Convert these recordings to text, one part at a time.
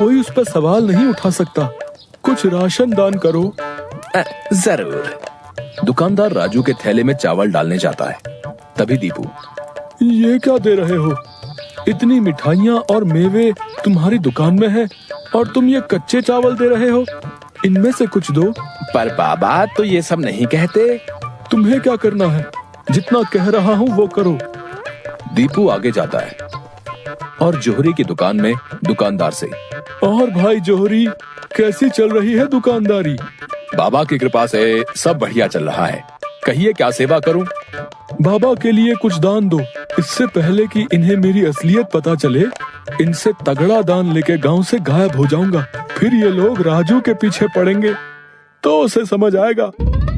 कोई उस पर सवाल नहीं उठा सकता। कुछ राशन दान करो। जरूर। दुकानदार राजू के थैले में चावल डालने जाता है। तभी दीपू, ये क्या दे रहे हो? इतनी मिठाइयाँ और मेवे तुम्हारी दुकान में है और तुम ये कच्चे चावल दे रहे हो? इनमें से कुछ दो। पर बाबा तो ये सब नहीं कहते। तुम्हें क्या करना है? जितना कह रहा हूँ वो करो। दीपू आगे जाता है और जोहरी की दुकान में दुकानदार से, और भाई जोहरी, कैसी चल रही है दुकानदारी? बाबा की कृपा से सब बढ़िया चल रहा है। कहिए क्या सेवा करूं? बाबा के लिए कुछ दान दो। इससे पहले कि इन्हें मेरी असलियत पता चले, इनसे तगड़ा दान लेके गांव से गायब हो जाऊंगा। फिर ये लोग राजू के पीछे पड़ेंगे तो उसे समझ आएगा।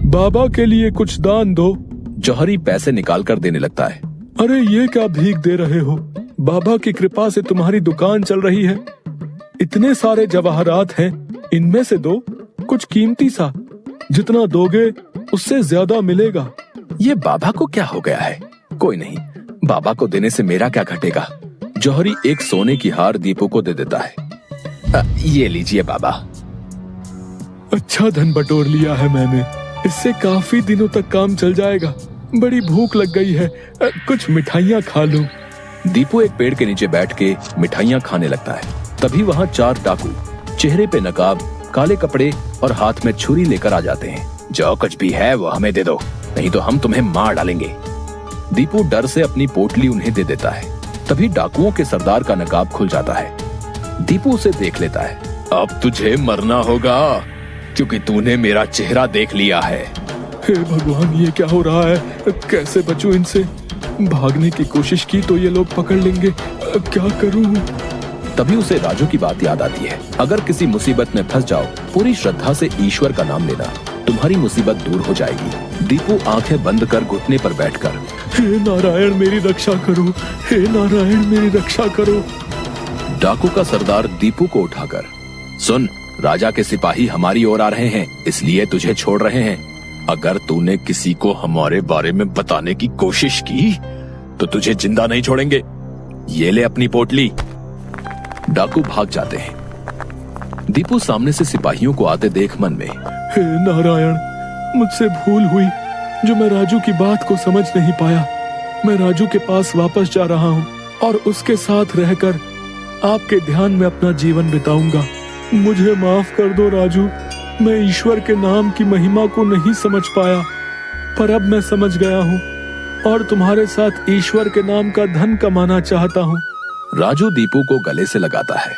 बाबा के लिए कुछ दान दो। जौहरी पैसे निकाल कर देने लगता है। अरे ये क्या भीख दे रहे हो? बाबा की कृपा से तुम्हारी दुकान चल रही है। इतने सारे जवाहरात हैं, इनमें से दो, कुछ कीमती सा। जितना दोगे उससे ज्यादा मिलेगा। ये बाबा को क्या हो गया है? कोई नहीं, बाबा को देने से मेरा क्या घटेगा। जौहरी एक सोने की हार दीपू को दे देता है। ये लीजिए बाबा। अच्छा धन बटोर लिया है मैंने। इससे काफी दिनों तक काम चल जाएगा। बड़ी भूख लग गई है, कुछ मिठाइयाँ खा लूं। दीपू एक पेड़ के नीचे बैठ के मिठाइयाँ खाने लगता है। तभी वहाँ 4 डाकू, चेहरे पे नकाब, काले कपड़े और हाथ में छुरी लेकर आ जाते हैं। जो कुछ भी है वो हमें दे दो, नहीं तो हम तुम्हें मार डालेंगे। दीपू डर से अपनी पोटली उन्हें दे देता है। तभी डाकुओं के सरदार का नकाब खुल जाता है। दीपू उसे देख लेता है। अब तुझे मरना होगा, क्योंकि तूने मेरा चेहरा देख लिया है। हे भगवान, ये क्या हो रहा है? कैसे बचूं इनसे? भागने की कोशिश की तो ये लोग पकड़ लेंगे। क्या करूं? तभी उसे राजू की बात याद आती है। अगर किसी मुसीबत में फंस जाओ, पूरी श्रद्धा से ईश्वर का नाम लेना, तुम्हारी मुसीबत दूर हो जाएगी। दीपू आंखें बंद कर घुटने पर बैठकर, हे नारायण मेरी रक्षा करो, हे नारायण मेरी रक्षा करो। डाकू का सरदार दीपू को उठाकर, सुन, राजा के सिपाही हमारी ओर आ रहे हैं, इसलिए तुझे छोड़ रहे हैं। अगर तूने किसी को हमारे बारे में बताने की कोशिश की तो तुझे जिंदा नहीं छोड़ेंगे। ये ले अपनी पोटली। डाकू भाग जाते हैं। दीपू सामने से सिपाहियों को आते देख मन में, हे नारायण, मुझसे भूल हुई जो मैं राजू की बात को समझ नहीं पाया। मैं राजू के पास वापस जा रहा हूँ और उसके साथ रहकर आपके ध्यान में अपना जीवन बिताऊंगा। मुझे माफ कर दो राजू। मैं ईश्वर के नाम की महिमा को नहीं समझ पाया, पर अब मैं समझ गया हूँ और तुम्हारे साथ ईश्वर के नाम का धन कमाना चाहता हूँ। राजू दीपू को गले से लगाता है।